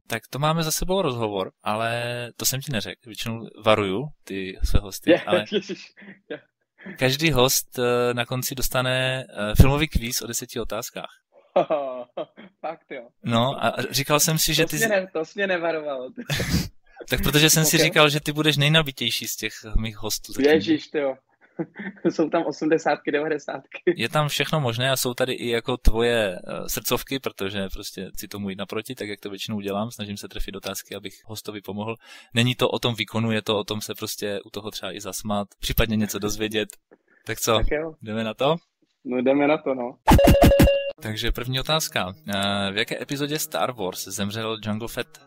Tak to máme za sebou rozhovor, ale to jsem ti neřekl. Většinou varuju ty své hosty, ale každý host na konci dostane filmový kvíz o 10 otázkách. Fakt jo. No a říkal jsem si, že ty... To jsi mě nevaroval. Tak protože jsem si říkal, že ty budeš nejnabitější z těch mých hostů. Ježíš, ty jo. Jsou tam 80, 90. Je tam všechno možné a jsou tady i jako tvoje srdcovky, protože prostě si tomu jít naproti, tak jak to většinou dělám, snažím se trefit otázky, abych hostovi pomohl. Není to o tom výkonu, je to o tom se prostě u toho třeba i zasmát, případně něco dozvědět. Tak co, tak jo. Jdeme na to? No jdeme na to, no. Takže první otázka. V jaké epizodě Star Wars zemřel Jango Fett?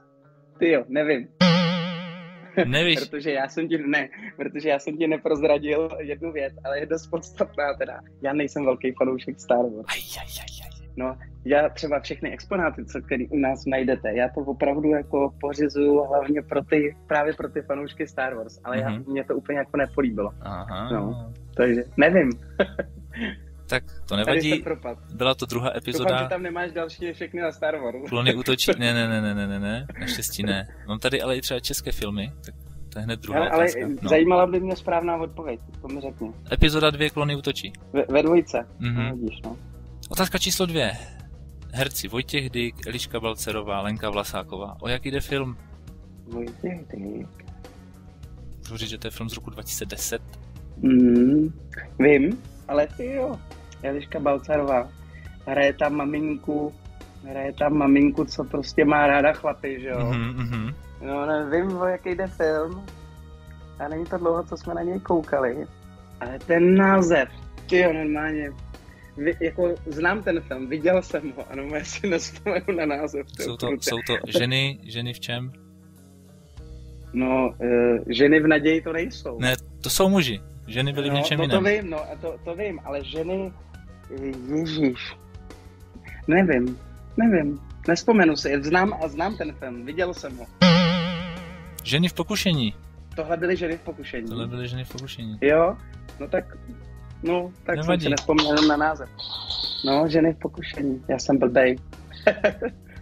Ty jo, nevím. Nevíš? Protože já jsem ti neprozradil jednu věc, ale je dost podstatná teda. Já nejsem velký fanoušek Star Wars. No, já třeba všechny exponáty, které u nás najdete, já to opravdu jako pořizuju hlavně právě pro ty fanoušky Star Wars, ale mě to úplně jako nepolíbilo. Aha. No, takže nevím. Tak to nevadí, byla to druhá epizoda. Doufám, že tam nemáš další všechny na Star Wars. Klony útočí, ne, naštěstí ne. Mám tady ale i třeba české filmy, tak to je hned druhá otázka. Ale zajímala by mě správná odpověď, to mi řekni. Epizoda 2, Klony útočí. Ve dvojce, no, vidíš, no. Otázka číslo 2. Herci Vojtěch Dyk, Eliška Balcerová, Lenka Vlasáková. O jaký jde film? Vojtěch Dyk. Můžu říct, že to je film z roku 2010? Vím, ale ty jo. Eliška Balcarová. Hraje tam maminku, co prostě má ráda chlapy, že jo? No, nevím, o jaký jde film. A není to dlouho, co jsme na něj koukali. Ale ten název, tyjo, normálně. Jako znám ten film, viděl jsem ho, ano, já si nespomenu na název. Jsou to ženy v čem? No, ženy v naději to nejsou. Ne, to jsou muži. Ženy byly v něčem jiném. To vím, ale ženy... Ježíš. Nevím. Nespomenu si, znám ten film, viděl jsem ho. Ženy v pokušení. Tohle byly ženy v pokušení. Jo? No tak jsem si nespomněl na název. No, ženy v pokušení, já jsem blbej.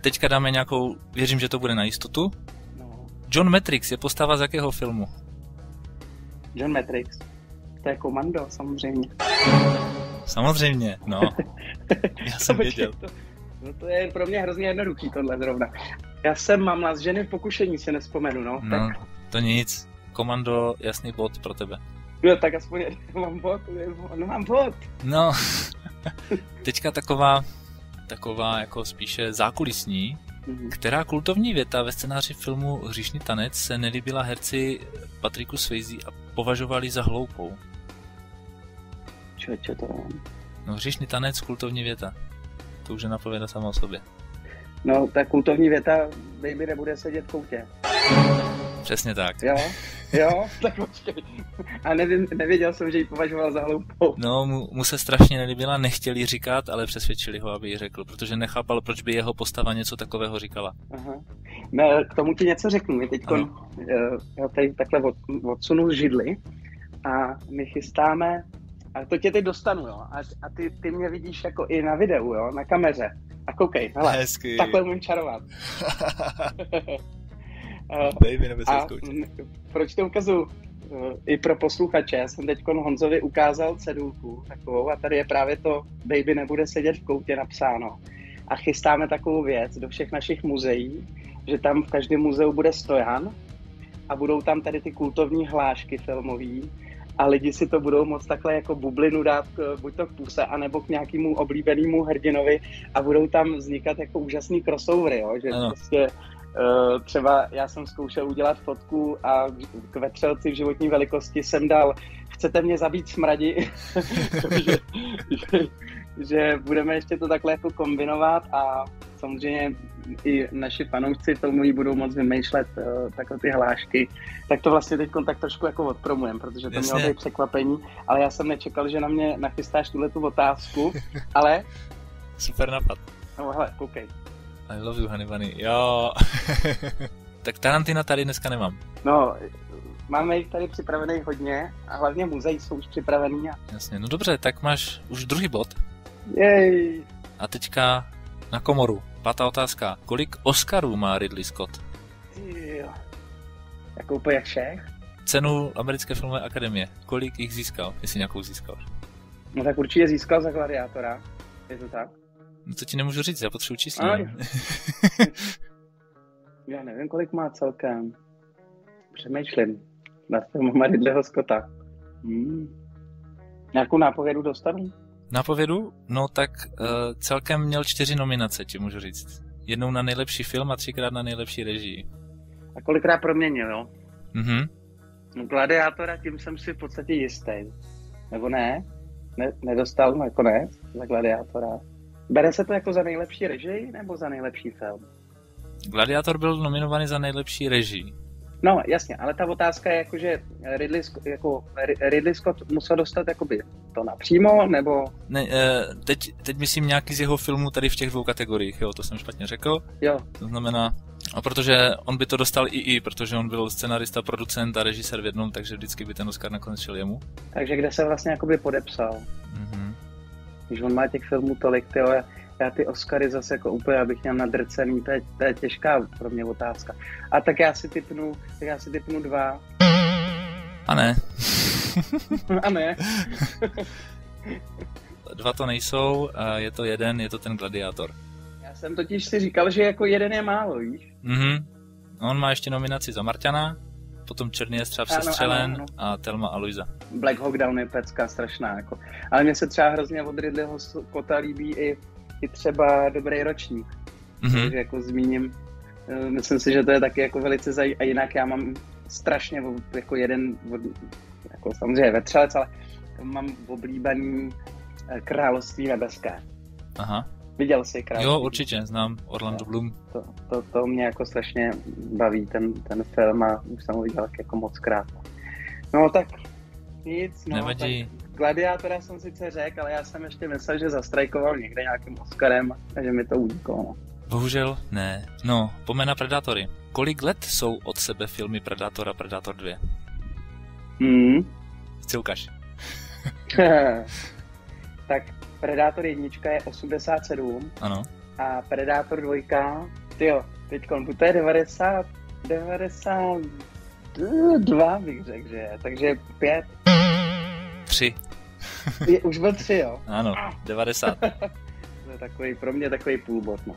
Teďka dáme nějakou, věřím, že to bude na jistotu. No. John Matrix je postava z jakého filmu? John Matrix. To je Komando, samozřejmě. Samozřejmě, no. Já jsem věděl. To je pro mě hrozně jednoduchý tohle zrovna. Já mám z ženy v pokušení, si nespomenu, no. No, tak. To nic. Komando, jasný bod pro tebe. Jo, tak aspoň mám bod. No, teďka taková jako spíše zákulisní. Která kultovní věta ve scénáři filmu Hříšný tanec se nelíbila herci Patricku Swayze a považovali za hloupou? Čo to je? No, Hříšný tanec, kultovní věta. To už je napověda sama o sobě. No, ta kultovní věta, baby nebude sedět v koutě. Přesně tak. Jo, tak počkej. A nevěděl jsem, že ji považoval za hloupou. No, mu se strašně nelíbila, nechtěli říkat, ale přesvědčili ho, aby ji řekl, protože nechápal, proč by jeho postava něco takového říkala. Aha. No, k tomu ti něco řeknu. My teďkon, já tady takhle odsunu židli a my chystáme, a to tě teď dostanu, jo, a ty mě vidíš jako i na videu, jo, na kameře. A koukej, hele, hezky. Takhle umím čarovat. Proč to ukazuju? I pro posluchače, já jsem teďkon Honzovi ukázal cedulku takovou a tady je právě to baby nebude sedět v koutě napsáno. A chystáme takovou věc do všech našich muzeí, že tam v každém muzeu bude stojan a budou tam tady ty kultovní hlášky filmový a lidi si to budou moct takhle jako bublinu dát buď to k puse, anebo k nějakému oblíbenému hrdinovi a budou tam vznikat jako úžasný crossovery, jo? Že prostě třeba já jsem zkoušel udělat fotku a k vetřelci v životní velikosti jsem dal chcete mě zabít smradi, že budeme ještě to takhle jako kombinovat a samozřejmě i naši fanoušci tomu budou moc vymýšlet takhle ty hlášky, tak to vlastně teď tak trošku jako odpromujem, protože to mělo být překvapení, ale já jsem nečekal, že na mě nachystáš tuhletu otázku, ale... Super nápad. No hele, koukej. I love you, honey bunny. Jo. Tak Tarantina tady dneska nemám. No, máme jich tady připravených hodně a hlavně muzeí jsou už připravený. Jasně, no dobře, tak máš už druhý bod. Jej. A teďka Na komoru. 5. otázka. Kolik Oscarů má Ridley Scott? Jo. Jako úplně všech? Cenu Americké filmové akademie. Kolik jich získal? Jestli nějakou získal. No tak určitě získal za Gladiátora. Je to tak? No to ti nemůžu říct, já potřebuji číslo. Já nevím, kolik má celkem. Přemýšlím. Na filmu Ridleyho Scotta. Nějakou nápovědu dostanu? Nápovědu? No tak celkem měl 4 nominace, ti můžu říct. Jednou na nejlepší film a 3krát na nejlepší režii. A kolikrát proměnil, jo? Mhm. No, Gladiátora, tím jsem si v podstatě jistý. Nebo ne? Nedostal nakonec za Gladiátora. Bere se to jako za nejlepší režii nebo za nejlepší film? Gladiátor byl nominovaný za nejlepší režii. No, jasně, ale ta otázka je jako, že Ridley Scott musel dostat jakoby to napřímo, nebo... Ne, teď myslím nějaký z jeho filmů tady v těch 2 kategoriích, jo, to jsem špatně řekl. Jo. To znamená, a protože on by to dostal protože on byl scenarista, producent a režisér v jednom, takže vždycky by ten Oscar nakonec šel jemu. Takže kde se vlastně jakoby podepsal. Mhm. Když on má těch filmů tolik, tyjo, já ty Oscary zase jako úplně, abych měl nadrcený, to je těžká pro mě otázka. A tak já si tipnu 2. A ne. A ne. 2 to nejsou, je to 1, je to ten Gladiátor. Já jsem totiž si říkal, že jako 1 je málo, víš? Mhm. On má ještě nominaci za Marťana, potom Černý jestřáb sestřelen ano. A Thelma a Louisa. Black Hawk Down je pecka strašná, jako. Ale mně se třeba hrozně od Ridleyho Scotta líbí i třeba Dobrý ročník. Takže jako zmíním, myslím si, že to je taky jako velice a jinak já mám strašně jako jeden, jako samozřejmě vetřelec, ale mám oblíbený Království nebeské. Aha. Viděl jsi Království? Jo, určitě, znám Orlando Bloom. To mě jako strašně baví, ten film, a už jsem ho viděl jako moc krát. No tak nic, no. Nevadí. Tak Gladiátora jsem sice řekl, ale já jsem ještě myslel, že zastrajkoval někde nějakým Oscarem, takže mi to uniklo. No. Bohužel ne. No, pojďme na Predátory. Kolik let jsou od sebe filmy Predátor a Predátor 2? Chci ukaž. Tak Predátor 1 je 87. Ano. A Predátor 2, tyjo, teďkon, to je 92 bych řekl, že je, takže 5. 3. Už byl 3, jo? Ano, 90. To je takový, pro mě takový půlbot, no.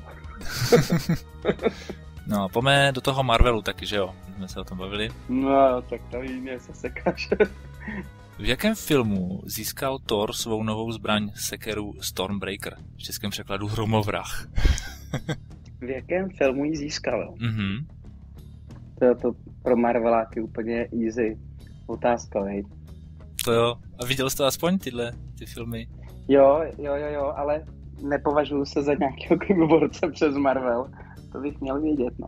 No, pojďme do toho Marvelu taky, že jo? Jsme se o tom bavili. No, tak to mě se sekáš. V jakém filmu získal Thor svou novou zbraň sekeru Stormbreaker? V českém překladu Hromovrah. V jakém filmu ji získal, jo? Mhm. To pro Marveláky úplně easy otázka, hej. To jo. A viděl jsi to aspoň ty filmy? Jo, ale nepovažuji se za nějakého krvoborce přes Marvel. To bych měl vědět, no.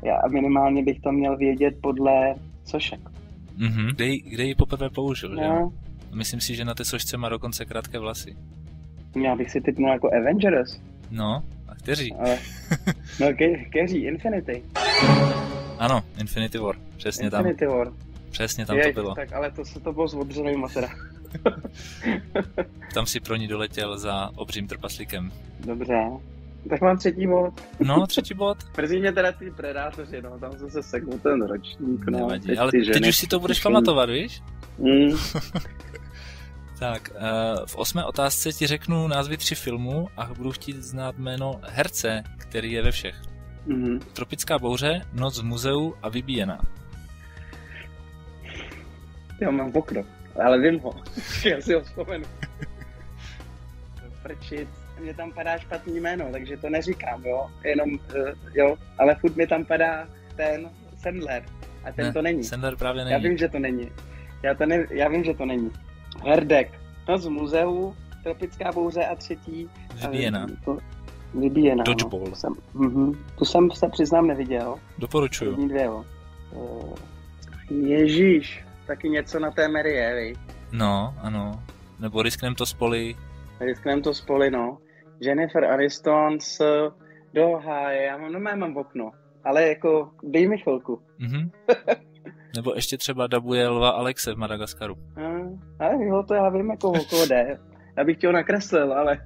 Já minimálně bych to měl vědět podle sošek. Mhm. Kde ji poprvé použil, no. Že jo? Myslím si, že na té sošce má dokonce krátké vlasy. Já bych si typnul jako Avengers. No, a kteří? Ale, no, kteří? Infinity. Ano, Infinity War. Přesně Infinity tam. War. Přesně tam to bylo. Tak, ale to bylo s odřenýma teda. Tam si pro ní doletěl za obřím trpaslíkem. Dobře. Tak mám 3. bod. No, 3. bod. Mrzí mě teda ty Predátoři, no, tam jsem se seknul ten ročník, no. Nevadí, ale teď už si to budeš pamatovat, víš? Tak, v 8. otázce ti řeknu názvy 3 filmů a budu chtít znát jméno herce, který je ve všech. Tropická bouře, Noc v muzeu a Vybíjená. Já mám okno, ale vím ho. Já si ho vzpomenu. Prčit, mě tam padá špatný jméno, takže to neříkám, jo. Jenom, jo, ale furt mi tam padá ten Sandler. A ten ne, to není. Sandler právě není. Já vím, že to není. Já vím, že to není. Herdek, Noc v muzeu, Tropická bouře a 3. Vybíjená. Vybíjená. Dodgeball. No. Tu jsem se přiznám neviděl. Doporučuju. 2, jo. Ježíš, taky něco na té Mary je, viď? No, ano. Nebo Risknem to spoli. Risknem to spoli, no. Jennifer Aniston do háje, já mám okno, ale jako dej mi chvilku. Nebo ještě třeba dabuje lva Alexe v Madagaskaru. Ale jo, to já vím, jako okolo jde. Já bych tě ho nakreslil, ale...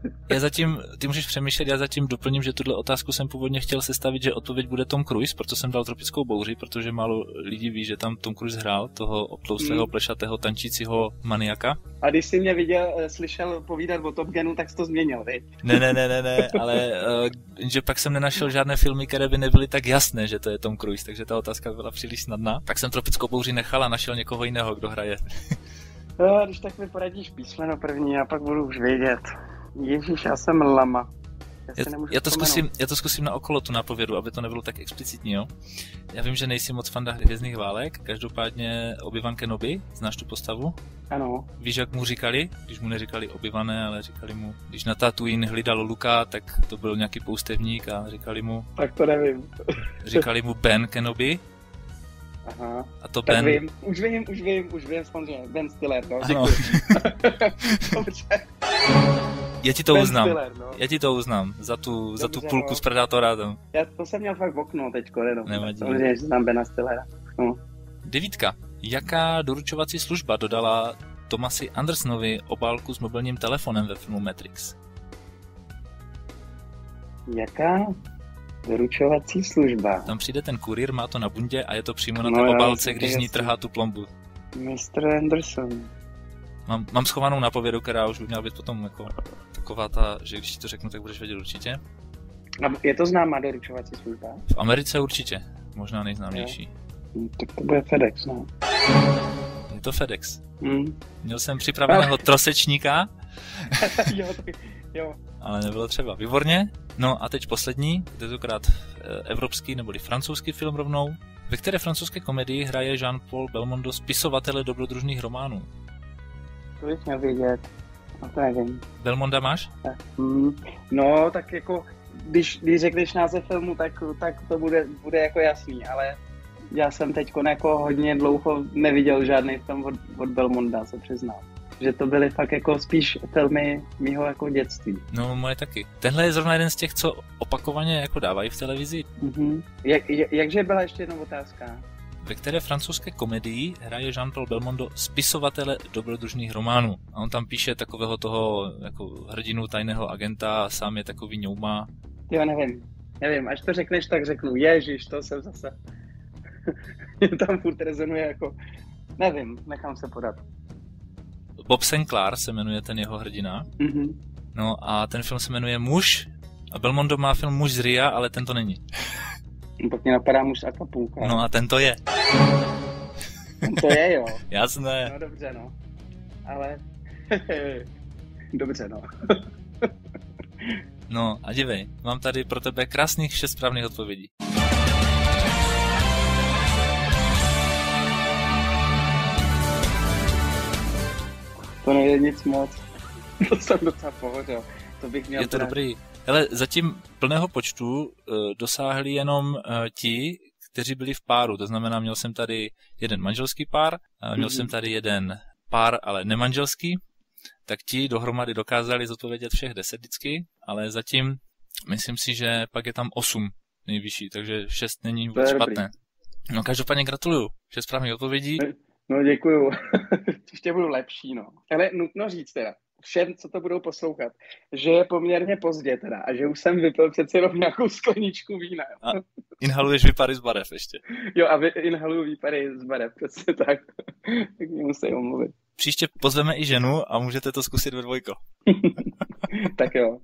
Ty můžeš přemýšlet, já zatím doplním, že tuhle otázku jsem původně chtěl sestavit, že odpověď bude Tom Cruise, proto jsem dal Tropickou bouři, protože málo lidí ví, že tam Tom Cruise hrál toho obtloustlého, plešatého, tančícího maniaka. A když jsi mě slyšel povídat o Top Gunu, tak jsi to změnil, viď? Ne, ale že pak jsem nenašel žádné filmy, které by nebyly tak jasné, že to je Tom Cruise, takže ta otázka byla příliš snadná. Tak jsem Tropickou bouři nechal a našel někoho jiného, kdo hraje. No, když tak mi poradíš písmeno první a pak budu už vědět. Ježíš, já jsem lama. Já to zkusím na okolo tu nápovědu, aby to nebylo tak explicitní, jo. Já vím, že nejsi moc fanda Hvězdných válek, každopádně Obi-Wan Kenobi, znáš tu postavu? Ano. Víš, jak mu říkali? Když mu neříkali Obi-Vané, ale říkali mu, když na Tatooine hlídal Luka, tak to byl nějaký poustevník a říkali mu... Tak to nevím. Říkali mu Ben Kenobi. Aha. A to tak Ben... Už vím, samozřejmě. Ben Stiller, no. Ano. Dobře. Já ti to Ben uznám. Stiller, no. Já ti to uznám. Za tu půlku no. z Predátora. Já to jsem měl fakt v okno teďko, jenom. Nevadí. Samozřejmě, že znám Bena Stillera. No. 9. Jaká doručovací služba dodala Thomasi Andersonovi obálku s mobilním telefonem ve filmu Matrix? Jaká doručovací služba? Tam přijde ten kurýr, má to na bundě a je to přímo na té obálce, když z ní trhá tu plombu. Mr. Anderson. Mám schovanou nápovědu, která už by měla být potom jako taková ta, že když ti to řeknu, tak budeš vědět určitě. A je to známá doručovací služba? V Americe určitě, možná nejznámější. Tak to bude FedEx, no. Je to FedEx. Měl jsem připraveného trosečníka, jo. Ale nebylo třeba. Výborně. No a teď poslední, tentokrát evropský neboli francouzský film rovnou. Ve které francouzské komedii hraje Jean-Paul Belmondo spisovatele dobrodružných románů? To bych měl vědět. No to nevím. Belmonda máš? No, tak jako, když řekneš název filmu, tak to bude jako jasný, ale já jsem teď jako hodně dlouho neviděl žádný film od Belmonda, se přiznám. Že to byly fakt jako spíš filmy mýho jako dětství. No, moje taky. Tenhle je zrovna jeden z těch, co opakovaně jako dávají v televizi. Jakže byla ještě jedna otázka? Ve které francouzské komedii hraje Jean-Paul Belmondo spisovatele dobrodružných románů. A on tam píše takového toho jako hrdinu tajného agenta a sám je takový ňouma. Jo, nevím, až to řekneš, tak řeknu, ježiš, to jsem zase... Mě tam furt rezonuje jako... Nevím, nechám se podat. Bob Sinclair se jmenuje ten jeho hrdina. No a ten film se jmenuje Muž. A Belmondo má film Muž z Ria, ale ten to není. Pak mě napadá Muž z Acapulca. No a ten to je. Ten to je, jo. Jasné. No dobře, no. Ale... dobře, no. No a dívej, mám tady pro tebe krásných 6 správných odpovědí. To nejde nic moc. To jsem docela pohodil. To bych měl... Je to dobrý. Hele, zatím plného počtu dosáhli jenom ti, kteří byli v páru. To znamená, měl jsem tady jeden manželský pár, měl jsem tady jeden pár, ale nemanželský. Tak ti dohromady dokázali zodpovědět všech 10 vždycky, ale zatím myslím si, že pak je tam 8 nejvyšší, takže 6 není vůbec špatné. No každopádně gratuluju. 6 správných odpovědí. No děkuju. Ještě budu lepší, no. Ale nutno říct teda, všem, co to budou poslouchat, že je poměrně pozdě teda a že už jsem vypil přeci jenom nějakou skleničku vína. A inhaluješ výpary z barev ještě. Jo, a inhaluju výpary z barev, přesně tak. Tak mě musí omluvit. Příště pozveme i ženu a můžete to zkusit ve dvojko. Tak jo.